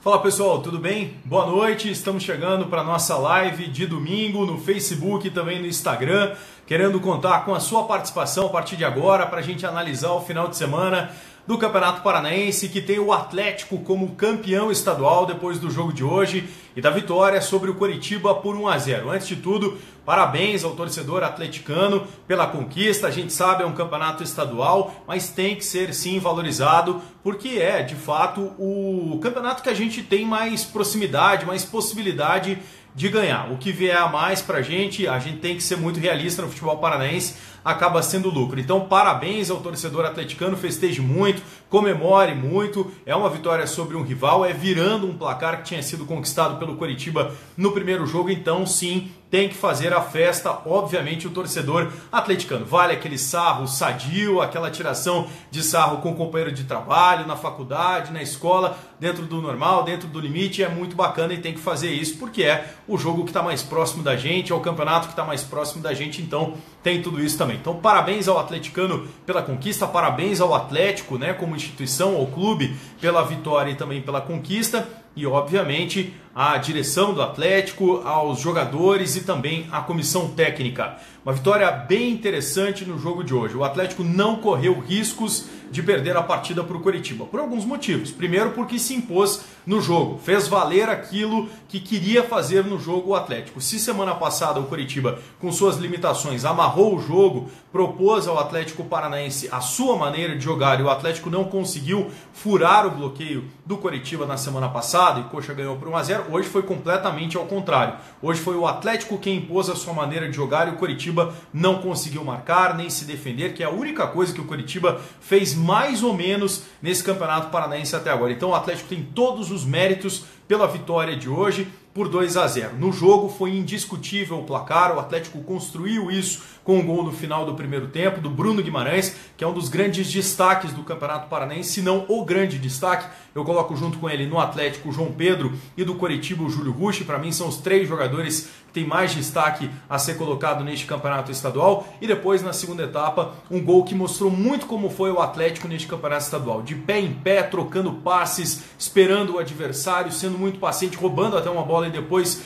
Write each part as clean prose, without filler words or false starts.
Fala pessoal, tudo bem? Boa noite, estamos chegando para a nossa live de domingo no Facebook e também no Instagram, querendo contar com a sua participação a partir de agora para a gente analisar o final de semana do Campeonato Paranaense, que tem o Atlético como campeão estadual depois do jogo de hoje e da vitória sobre o Coritiba por 1-0. Antes de tudo, parabéns ao torcedor atleticano pela conquista. A gente sabe, é um campeonato estadual, mas tem que ser sim valorizado, porque é, de fato, o campeonato que a gente tem mais proximidade, mais possibilidade de ganhar. O que vier a mais pra gente, a gente tem que ser muito realista no futebol paranaense, acaba sendo lucro. Então, parabéns ao torcedor atleticano, festeje muito, comemore muito. É uma vitória sobre um rival, é virando um placar que tinha sido conquistado pelo Coritiba no primeiro jogo. Então, sim, tem que fazer a festa, obviamente, o torcedor atleticano. Vale aquele sarro sadio, aquela tiração de sarro com o companheiro de trabalho, na faculdade, na escola, dentro do normal, dentro do limite. É muito bacana e tem que fazer isso, porque é o jogo que está mais próximo da gente, é o campeonato que está mais próximo da gente, então tem tudo isso também. Então, parabéns ao atleticano pela conquista, parabéns ao Atlético, né, como instituição, ao clube, pela vitória e também pela conquista. E, obviamente, à direção do Atlético, aos jogadores e também à comissão técnica. Uma vitória bem interessante no jogo de hoje. O Atlético não correu riscos de perder a partida para o Coritiba, por alguns motivos. Primeiro, porque se impôs no jogo, fez valer aquilo que queria fazer no jogo o Atlético. Se semana passada o Coritiba, com suas limitações, amarrou o jogo, propôs ao Atlético Paranaense a sua maneira de jogar e o Atlético não conseguiu furar o bloqueio do Coritiba na semana passada e Coxa ganhou por 1-0, hoje foi completamente ao contrário. Hoje foi o Atlético quem impôs a sua maneira de jogar e o Coritiba não conseguiu marcar nem se defender, que é a única coisa que o Coritiba fez mais ou menos nesse Campeonato Paranaense até agora. Então o Atlético tem todos os méritos pela vitória de hoje por 2-0. No jogo foi indiscutível o placar, o Atlético construiu isso com um gol no final do primeiro tempo, do Bruno Guimarães, que é um dos grandes destaques do Campeonato Paranaense, se não o grande destaque. Eu coloco junto com ele no Atlético o João Pedro e do Coritiba o Júlio Rushi. Para mim são os três jogadores que têm mais destaque a ser colocado neste campeonato estadual. E depois, na segunda etapa, um gol que mostrou muito como foi o Atlético neste campeonato estadual. De pé em pé, trocando passes, esperando o adversário, sendo muito paciente, roubando até uma bola e depois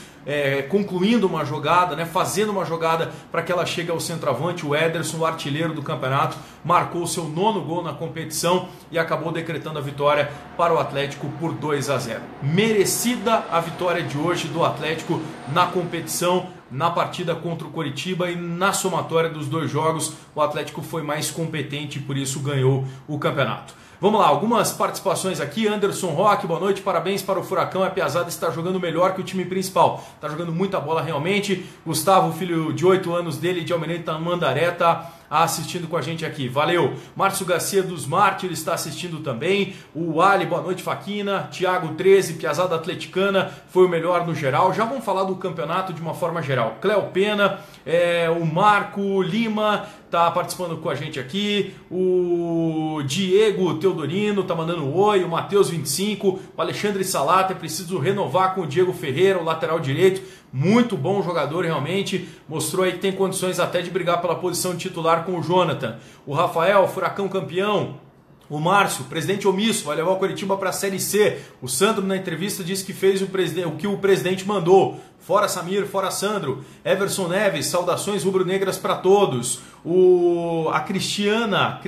concluindo uma jogada, né, fazendo uma jogada para que ela chegue ao centroavante. O Ederson, o artilheiro do campeonato, marcou seu 9º gol na competição e acabou decretando a vitória para o Atlético por 2-0. Merecida a vitória de hoje do Atlético na competição, na partida contra o Coritiba, e na somatória dos dois jogos o Atlético foi mais competente e por isso ganhou o campeonato. Vamos lá, algumas participações aqui. Anderson Roque, boa noite, parabéns para o Furacão, a Piazada está jogando melhor que o time principal, está jogando muita bola realmente. Gustavo, filho de 8 anos dele, de Almirante Tamandaré, está assistindo com a gente aqui, valeu. Márcio Garcia dos Mártires está assistindo também. O Ali, boa noite, Faquina. Thiago 13, Piazada Atleticana foi o melhor no geral. Já vamos falar do campeonato de uma forma geral. Cléo Pena, o Marco Lima está participando com a gente aqui. O Diego Teodorino está mandando um oi. O Matheus 25, o Alexandre Salata, preciso renovar com o Diego Ferreira, o lateral direito. Muito bom jogador realmente, mostrou aí que tem condições até de brigar pela posição titular com o Jonathan. O Rafael, Furacão campeão. O Márcio, presidente omisso, vai levar o Coritiba para a Série C. O Sandro na entrevista disse que fez o que o presidente mandou. Fora Samir, fora Sandro. Everson Neves, saudações rubro-negras para todos. A Cristiana,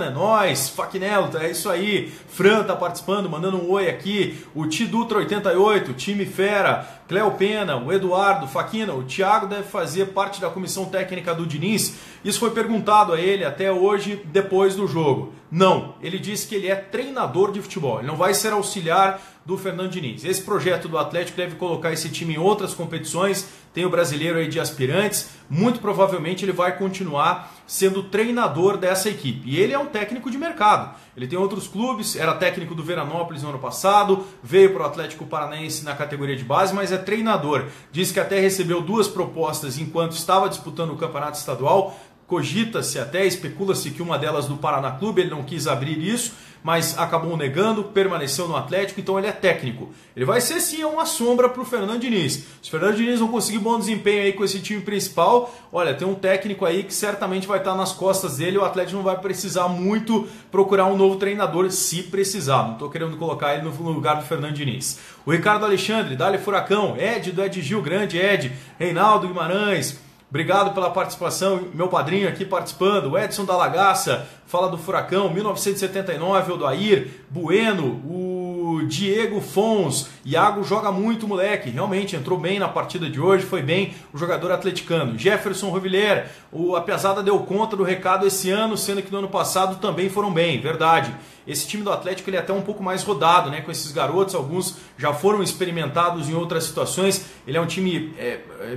é nóis. Faquinello, é isso aí. Fran tá participando, mandando um oi aqui. O Tidutra 88, time fera. Cléo Pena, o Eduardo, Faquina, o Thiago deve fazer parte da comissão técnica do Diniz. Isso foi perguntado a ele até hoje, depois do jogo. Não, ele disse que ele é treinador de futebol, ele não vai ser auxiliar do Fernando Diniz. Esse projeto do Atlético deve colocar esse time em outras competições, tem o brasileiro aí de aspirantes, muito provavelmente ele vai continuar sendo treinador dessa equipe. E ele é um técnico de mercado, ele tem outros clubes, era técnico do Veranópolis no ano passado, veio para o Atlético Paranaense na categoria de base, mas é treinador. Diz que até recebeu 2 propostas enquanto estava disputando o campeonato estadual. Cogita-se até, especula-se que uma delas do Paraná Clube, ele não quis abrir isso, mas acabou negando, permaneceu no Atlético, então ele é técnico. Ele vai ser sim uma sombra para o Fernando Diniz. Se o Fernando Diniz não conseguir bom desempenho aí com esse time principal, olha, tem um técnico aí que certamente vai estar nas costas dele, o Atlético não vai precisar muito procurar um novo treinador, se precisar. Não estou querendo colocar ele no lugar do Fernando Diniz. O Ricardo Alexandre, Dali Furacão, Ed do Ed Gil, grande Ed, Reinaldo Guimarães, obrigado pela participação, meu padrinho aqui participando, o Edson da Lagaça, fala do Furacão, 1979, Odair, Bueno, o Diego Fons, Iago joga muito, moleque, realmente entrou bem na partida de hoje, foi bem o jogador atleticano. Jefferson Rovillier, a pesada deu conta do recado esse ano, sendo que no ano passado também foram bem, verdade. Esse time do Atlético ele é até um pouco mais rodado, né? Com esses garotos, alguns já foram experimentados em outras situações. Ele é um time,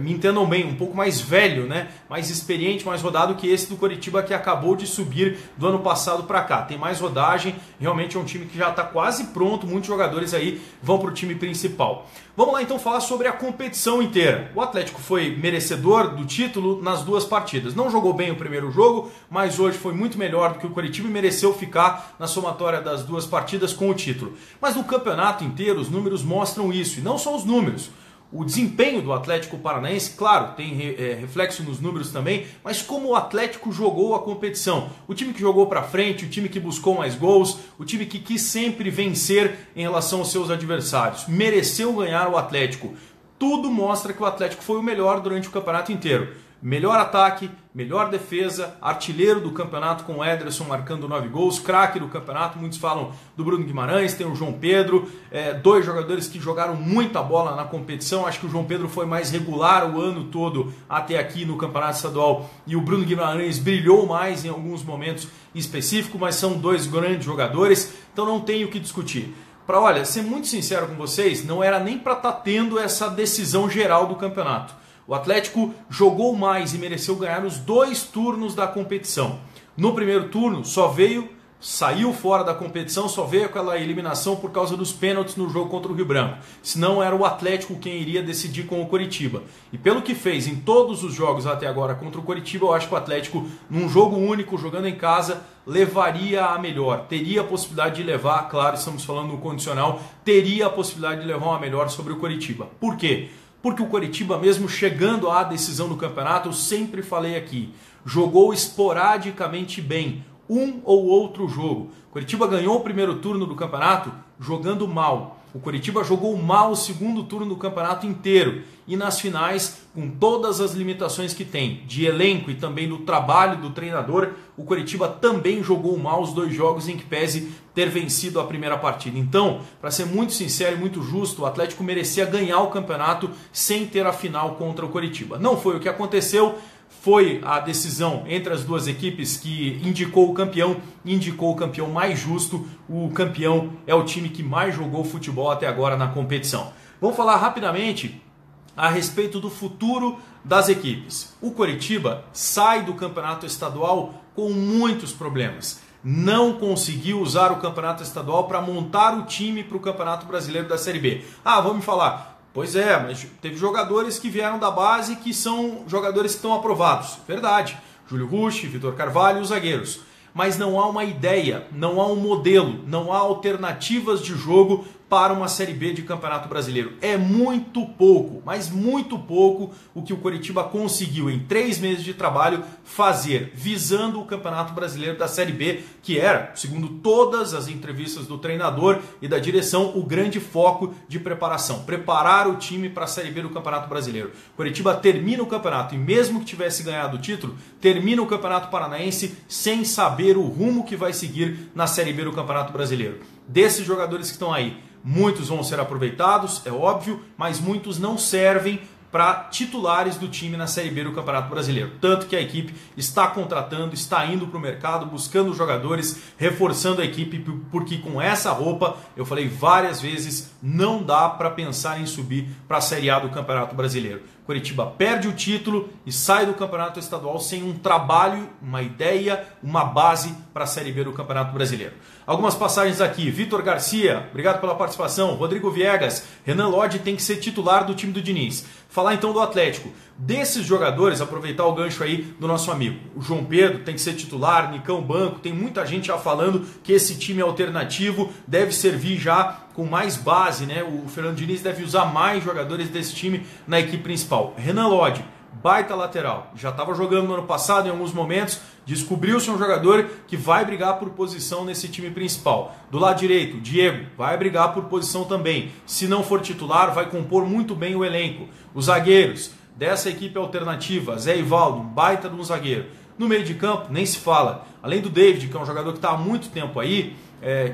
me entendam bem, um pouco mais velho, né? Mais experiente, mais rodado que esse do Coritiba que acabou de subir do ano passado para cá. Tem mais rodagem, realmente é um time que já está quase pronto, muitos jogadores aí vão para o time principal. Vamos lá então falar sobre a competição inteira. O Atlético foi merecedor do título nas duas partidas. Não jogou bem o primeiro jogo, mas hoje foi muito melhor do que o Coritiba e mereceu ficar na somatória das duas partidas com o título. Mas no campeonato inteiro os números mostram isso, e não só os números. O desempenho do Atlético Paranaense, claro, tem reflexo nos números também, mas como o Atlético jogou a competição. O time que jogou para frente, o time que buscou mais gols, o time que quis sempre vencer em relação aos seus adversários. Mereceu ganhar o Atlético. Tudo mostra que o Atlético foi o melhor durante o campeonato inteiro. Melhor ataque, melhor defesa, artilheiro do campeonato com o Ederson marcando 9 gols, craque do campeonato, muitos falam do Bruno Guimarães, tem o João Pedro, dois jogadores que jogaram muita bola na competição, acho que o João Pedro foi mais regular o ano todo até aqui no campeonato estadual e o Bruno Guimarães brilhou mais em alguns momentos específicos, mas são dois grandes jogadores, então não tem o que discutir. Para, olha, ser muito sincero com vocês, não era nem para estar tendo essa decisão geral do campeonato. O Atlético jogou mais e mereceu ganhar os 2 turnos da competição. No primeiro turno saiu fora da competição, só veio aquela eliminação por causa dos pênaltis no jogo contra o Rio Branco. Senão era o Atlético quem iria decidir com o Coritiba. E pelo que fez em todos os jogos até agora contra o Coritiba, eu acho que o Atlético, num jogo único, jogando em casa, levaria a melhor. Teria a possibilidade de levar, claro, estamos falando no condicional, teria a possibilidade de levar uma melhor sobre o Coritiba. Por quê? Porque o Coritiba, mesmo chegando à decisão do campeonato, eu sempre falei aqui, jogou esporadicamente bem, um ou outro jogo. O Coritiba ganhou o primeiro turno do campeonato jogando mal. O Coritiba jogou mal o segundo turno do campeonato inteiro. E nas finais, com todas as limitações que tem, de elenco e também do trabalho do treinador, o Coritiba também jogou mal os 2 jogos em que pese ter vencido a primeira partida. Então, para ser muito sincero e muito justo, o Atlético merecia ganhar o campeonato sem ter a final contra o Coritiba. Não foi o que aconteceu. Foi a decisão entre as duas equipes que indicou o campeão mais justo. O campeão é o time que mais jogou futebol até agora na competição. Vamos falar rapidamente a respeito do futuro das equipes. O Coritiba sai do campeonato estadual com muitos problemas. Não conseguiu usar o campeonato estadual para montar o time para o Campeonato Brasileiro da Série B. Vamos me falar. Pois é, mas teve jogadores que vieram da base que são jogadores que estão aprovados. Verdade. Júlio Rushi, Vitor Carvalho e os zagueiros. Mas não há uma ideia, não há um modelo, não há alternativas de jogo para uma Série B de Campeonato Brasileiro. É muito pouco, mas muito pouco o que o Coritiba conseguiu em 3 meses de trabalho fazer, visando o Campeonato Brasileiro da Série B, que era, segundo todas as entrevistas do treinador e da direção, o grande foco de preparação. Preparar o time para a Série B do Campeonato Brasileiro. O Coritiba termina o campeonato e mesmo que tivesse ganhado o título, termina o Campeonato Paranaense sem saber o rumo que vai seguir na Série B do Campeonato Brasileiro. Desses jogadores que estão aí, muitos vão ser aproveitados, é óbvio, mas muitos não servem para titulares do time na Série B do Campeonato Brasileiro. Tanto que a equipe está contratando, está indo para o mercado, buscando jogadores, reforçando a equipe, porque com essa roupa, eu falei várias vezes, não dá para pensar em subir para a Série A do Campeonato Brasileiro. Coritiba perde o título e sai do campeonato estadual sem um trabalho, uma ideia, uma base para a Série B do Campeonato Brasileiro. Algumas passagens aqui. Vitor Garcia, obrigado pela participação. Rodrigo Viegas, Renan Lodge tem que ser titular do time do Diniz. Falar então do Atlético. Desses jogadores, aproveitar o gancho aí do nosso amigo. O João Pedro tem que ser titular, Nicão banco. Tem muita gente já falando que esse time alternativo deve servir já com mais base, né? O Fernando Diniz deve usar mais jogadores desse time na equipe principal. Renan Lodge, baita lateral. Já estava jogando no ano passado em alguns momentos. Descobriu-se um jogador que vai brigar por posição nesse time principal. Do lado direito, Diego vai brigar por posição também. Se não for titular, vai compor muito bem o elenco. Os zagueiros dessa equipe alternativa, Zé Ivaldo, um baita de um zagueiro. No meio de campo, nem se fala. Além do David, que é um jogador que está há muito tempo aí,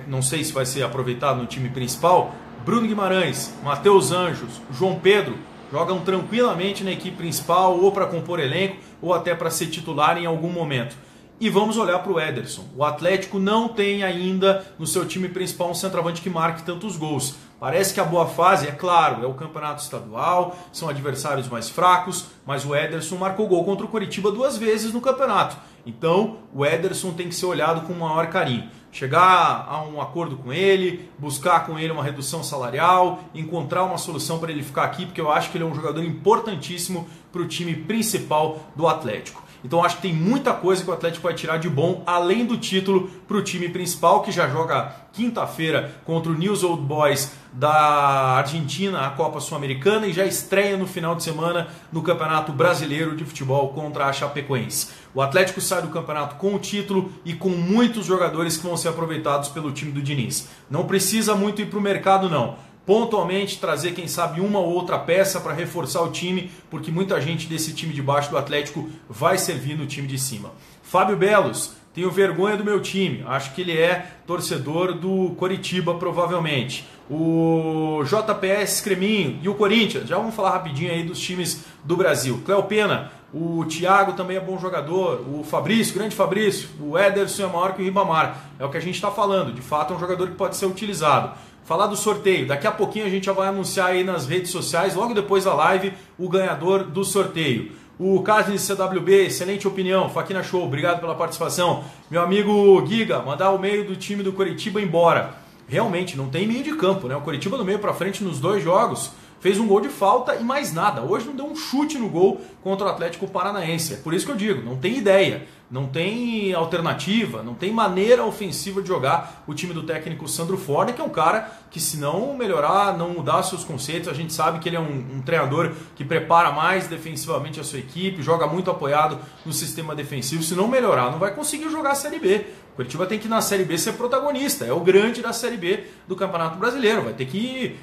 não sei se vai ser aproveitado no time principal, Bruno Guimarães, Matheus Anjos, João Pedro, jogam tranquilamente na equipe principal, ou para compor elenco, ou até para ser titular em algum momento. E vamos olhar para o Ederson. O Atlético não tem ainda no seu time principal um centroavante que marque tantos gols. Parece que a boa fase, é claro, é o campeonato estadual, são adversários mais fracos, mas o Ederson marcou gol contra o Coritiba 2 vezes no campeonato. Então o Ederson tem que ser olhado com maior carinho. Chegar a um acordo com ele, buscar com ele uma redução salarial, encontrar uma solução para ele ficar aqui, porque eu acho que ele é um jogador importantíssimo para o time principal do Atlético. Então acho que tem muita coisa que o Atlético vai tirar de bom, além do título, para o time principal, que já joga quinta-feira contra o News Old Boys da Argentina, a Copa Sul-Americana, e já estreia no final de semana no Campeonato Brasileiro de Futebol contra a Chapecoense. O Atlético sai do campeonato com o título e com muitos jogadores que vão ser aproveitados pelo time do Diniz. Não precisa muito ir para o mercado, não. Pontualmente trazer, quem sabe, uma ou outra peça para reforçar o time, porque muita gente desse time de baixo do Atlético vai servir no time de cima. Fábio Belos, tenho vergonha do meu time, acho que ele é torcedor do Coritiba provavelmente. O JPS Creminho e o Corinthians, já vamos falar rapidinho aí dos times do Brasil. Cléo Pena, o Thiago também é bom jogador, o Fabrício, grande Fabrício, o Ederson é maior que o Ribamar, é o que a gente está falando, de fato é um jogador que pode ser utilizado. Falar do sorteio, daqui a pouquinho a gente já vai anunciar aí nas redes sociais, logo depois da live, o ganhador do sorteio. O Carlos CWB, excelente opinião, Faquina Show, obrigado pela participação. Meu amigo Giga, mandar o meio do time do Coritiba embora. Realmente, não tem meio de campo, né? O Coritiba do meio para frente nos 2 jogos fez um gol de falta e mais nada. Hoje não deu um chute no gol contra o Atlético Paranaense. É por isso que eu digo, não tem ideia, não tem alternativa, não tem maneira ofensiva de jogar o time do técnico Sandro Forne, que é um cara que, se não melhorar, não mudar seus conceitos, a gente sabe que ele é um treinador que prepara mais defensivamente a sua equipe, joga muito apoiado no sistema defensivo. Se não melhorar, não vai conseguir jogar a Série B. O Coritiba tem que, na Série B, ser protagonista. É o grande da Série B do Campeonato Brasileiro. Vai ter que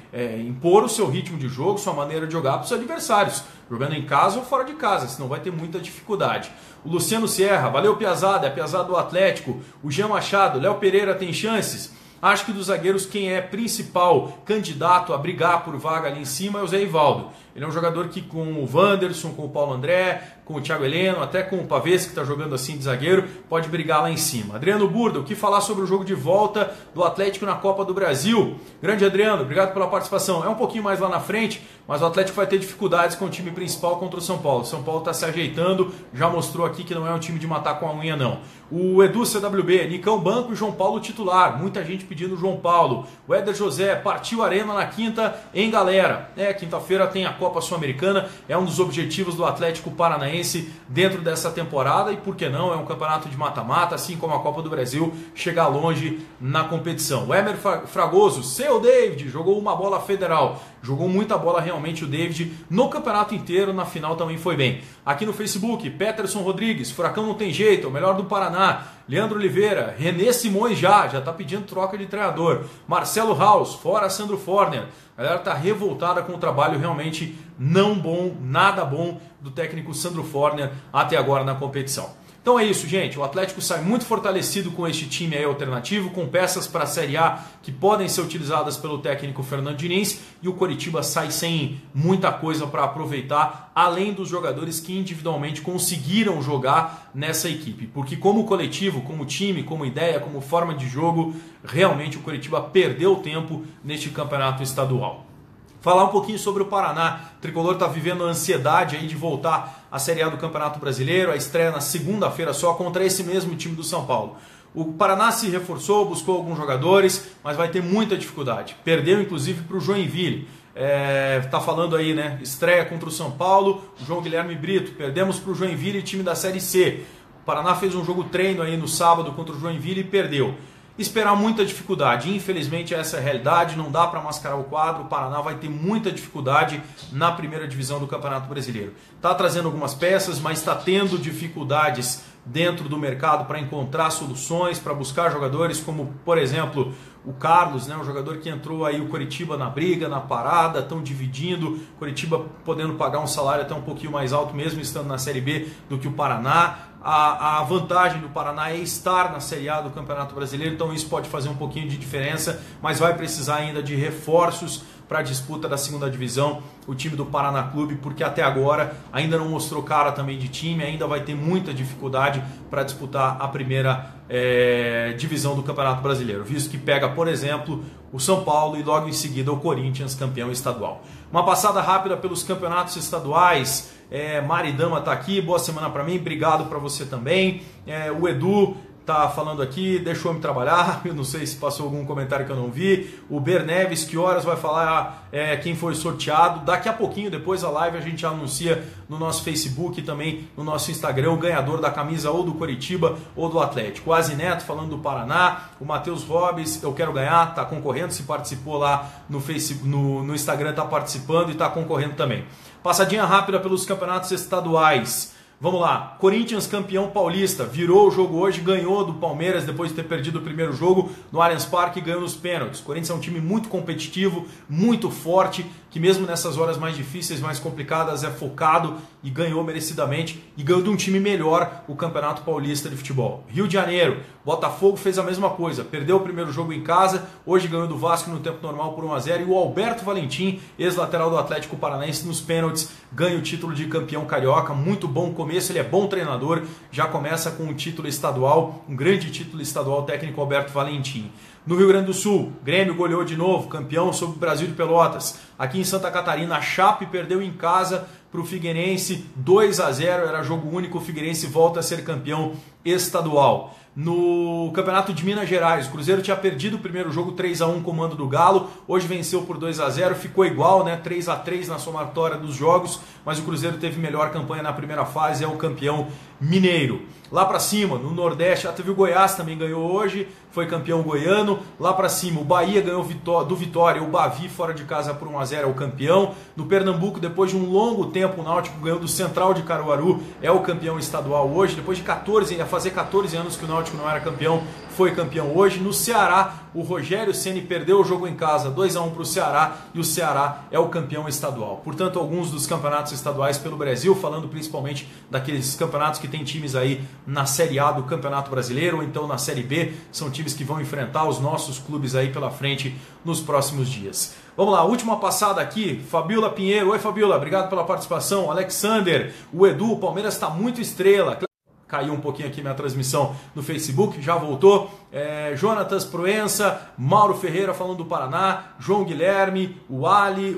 impor o seu ritmo de jogo, sua maneira de jogar para os adversários, jogando em casa ou fora de casa, senão vai ter muita dificuldade. O Luciano Sierra, valeu Piazada, é a Piazada do Atlético. O Jean Machado, Léo Pereira tem chances? Acho que dos zagueiros quem é principal candidato a brigar por vaga ali em cima é o Zé Ivaldo. Ele é um jogador que, com o Wanderson, com o Paulo André, com o Thiago Heleno, até com o Pavês, que está jogando assim de zagueiro, pode brigar lá em cima. Adriano Burda, o que falar sobre o jogo de volta do Atlético na Copa do Brasil? Grande Adriano, obrigado pela participação. É um pouquinho mais lá na frente, mas o Atlético vai ter dificuldades com o time principal contra o São Paulo. O São Paulo está se ajeitando, já mostrou aqui que não é um time de matar com a unha, não. O Edu CWB, Nicão banco e João Paulo titular. Muita gente pedindo João Paulo. O Éder José, partiu Arena na quinta em galera. Quinta-feira tem a Copa Sul-Americana, é um dos objetivos do Atlético Paranaense dentro dessa temporada e, por que não, é um campeonato de mata-mata, assim como a Copa do Brasil, chegar longe na competição. O Emer Fragoso, seu David, jogou uma bola federal, jogou muita bola realmente o David no campeonato inteiro, na final também foi bem. Aqui no Facebook, Peterson Rodrigues, Furacão não tem jeito, é o melhor do Paraná. Leandro Oliveira, René Simões já está pedindo troca de treinador. Marcelo Haus, fora Sandro Forner. A galera está revoltada com o trabalho realmente não bom, nada bom do técnico Sandro Forner até agora na competição. Então é isso, gente. O Atlético sai muito fortalecido com este time aí alternativo, com peças para a Série A que podem ser utilizadas pelo técnico Fernando Diniz, e o Coritiba sai sem muita coisa para aproveitar, além dos jogadores que individualmente conseguiram jogar nessa equipe. Porque como coletivo, como time, como ideia, como forma de jogo, realmente o Coritiba perdeu tempo neste campeonato estadual. Falar um pouquinho sobre o Paraná. O Tricolor está vivendo a ansiedade aí de voltar à Série A do Campeonato Brasileiro. A estreia na segunda-feira só contra esse mesmo time do São Paulo. O Paraná se reforçou, buscou alguns jogadores, mas vai ter muita dificuldade. Perdeu inclusive para o Joinville. Tá falando aí, né? Estreia contra o São Paulo, o João Guilherme Brito. Perdemos para o Joinville, time da Série C. O Paraná fez um jogo treino aí no sábado contra o Joinville e perdeu. Esperar muita dificuldade, infelizmente essa é a realidade, não dá para mascarar o quadro, o Paraná vai ter muita dificuldade na primeira divisão do Campeonato Brasileiro. Está trazendo algumas peças, mas está tendo dificuldades dentro do mercado para encontrar soluções, para buscar jogadores como, por exemplo, o Carlos, né, um jogador que entrou aí o Coritiba na briga, na parada, estão dividindo, Coritiba podendo pagar um salário até um pouquinho mais alto mesmo estando na Série B do que o Paraná. A vantagem do Paraná é estar na Série A do Campeonato Brasileiro, então isso pode fazer um pouquinho de diferença, mas vai precisar ainda de reforços para a disputa da segunda divisão, o time do Paraná Clube, porque até agora ainda não mostrou cara também de time, ainda vai ter muita dificuldade para disputar a primeira divisão do Campeonato Brasileiro, visto que pega, por exemplo, o São Paulo e logo em seguida o Corinthians, campeão estadual. Uma passada rápida pelos campeonatos estaduais. Maridama está aqui, boa semana para mim, obrigado para você também. O Edu tá falando aqui, deixa o homem trabalhar, eu não sei se passou algum comentário que eu não vi. O Ber Neves, que horas vai falar quem foi sorteado? Daqui a pouquinho, depois da live, a gente anuncia no nosso Facebook e também no nosso Instagram o ganhador da camisa ou do Coritiba ou do Atlético. O Azineto falando do Paraná, o Matheus Robes, eu quero ganhar, tá concorrendo, se participou lá no Facebook, no Instagram, tá participando e tá concorrendo também. Passadinha rápida pelos campeonatos estaduais. Vamos lá, Corinthians campeão paulista, virou o jogo hoje, ganhou do Palmeiras depois de ter perdido o primeiro jogo no Allianz Parque e ganhou nos pênaltis. O Corinthians é um time muito competitivo, muito forte, que mesmo nessas horas mais difíceis, mais complicadas, é focado e ganhou merecidamente e ganhou de um time melhor o Campeonato Paulista de Futebol. Rio de Janeiro, Botafogo fez a mesma coisa, perdeu o primeiro jogo em casa, hoje ganhou do Vasco no tempo normal por 1-0 e o Alberto Valentim, ex-lateral do Atlético Paranaense, nos pênaltis, ganha o título de campeão carioca, muito bom começo, ele é bom treinador, já começa com um título estadual, um grande título estadual técnico Alberto Valentim. No Rio Grande do Sul, Grêmio goleou de novo, campeão sobre o Brasil de Pelotas. Aqui em Santa Catarina, a Chape perdeu em casa para o Figueirense, 2-0, era jogo único, o Figueirense volta a ser campeão estadual. No Campeonato de Minas Gerais, o Cruzeiro tinha perdido o primeiro jogo 3-1 comando do Galo, hoje venceu por 2-0, ficou igual, né? 3-3 na somatória dos jogos, mas o Cruzeiro teve melhor campanha na primeira fase, é o campeão mineiro. Lá pra cima, no Nordeste, já teve o Goiás, também ganhou hoje, foi campeão goiano. Lá pra cima, o Bahia ganhou do Vitória, o Bavi fora de casa por 1-0 é o campeão. No Pernambuco, depois de um longo tempo, o Náutico ganhou do Central de Caruaru, é o campeão estadual hoje. Depois de 14, ia fazer 14 anos que o Náutico não era campeão, foi campeão hoje. No Ceará, o Rogério Ceni perdeu o jogo em casa, 2-1 para o Ceará, e o Ceará é o campeão estadual. Portanto, alguns dos campeonatos estaduais pelo Brasil, falando principalmente daqueles campeonatos que tem times aí na Série A do Campeonato Brasileiro, ou então na Série B, são times que vão enfrentar os nossos clubes aí pela frente nos próximos dias. Vamos lá, última passada aqui, Fabiola Pinheiro. Oi Fabiola, obrigado pela participação. Alexander, o Edu, o Palmeiras está muito estrela. Caiu um pouquinho aqui minha transmissão no Facebook, já voltou. Jonatas Proença, Mauro Ferreira falando do Paraná, João Guilherme, o Ali,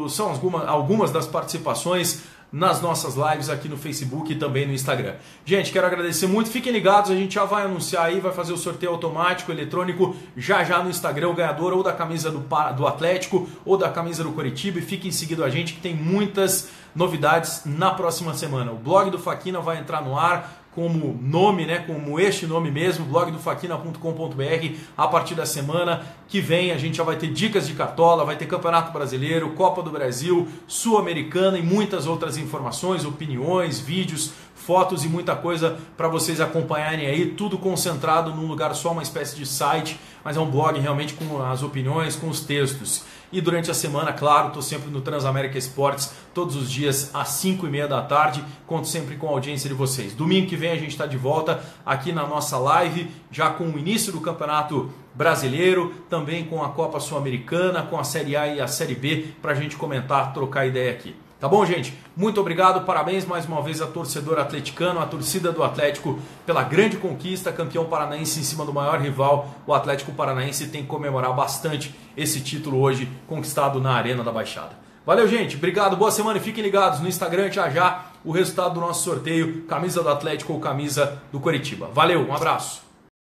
são algumas das participações nas nossas lives aqui no Facebook e também no Instagram. Gente, quero agradecer muito, fiquem ligados, a gente já vai anunciar aí, vai fazer o sorteio automático, eletrônico, já no Instagram, o ganhador ou da camisa do Atlético ou da camisa do Coritiba, e fiquem seguindo a gente que tem muitas novidades na próxima semana. O blog do Faquina vai entrar no ar como nome, né, como este nome mesmo, blogdofaquina.com.br. A partir da semana que vem a gente já vai ter dicas de cartola, vai ter Campeonato Brasileiro, Copa do Brasil, Sul-Americana e muitas outras informações, opiniões, vídeos, fotos e muita coisa para vocês acompanharem aí, tudo concentrado num lugar só, uma espécie de site, mas é um blog realmente com as opiniões, com os textos. E durante a semana, claro, estou sempre no Transamérica Esportes, todos os dias às 5h30 da tarde, conto sempre com a audiência de vocês. Domingo que vem a gente está de volta aqui na nossa live, já com o início do Campeonato Brasileiro, também com a Copa Sul-Americana, com a Série A e a Série B, para a gente comentar, trocar ideia aqui. Tá Tá bom, gente? Muito obrigado, parabéns mais uma vez a torcedor atleticano, a torcida do Atlético pela grande conquista, campeão paranaense em cima do maior rival. O Atlético Paranaense tem que comemorar bastante esse título hoje conquistado na Arena da Baixada. Valeu, gente. Obrigado, boa semana e fiquem ligados no Instagram já o resultado do nosso sorteio, camisa do Atlético ou camisa do Coritiba. Valeu, um abraço.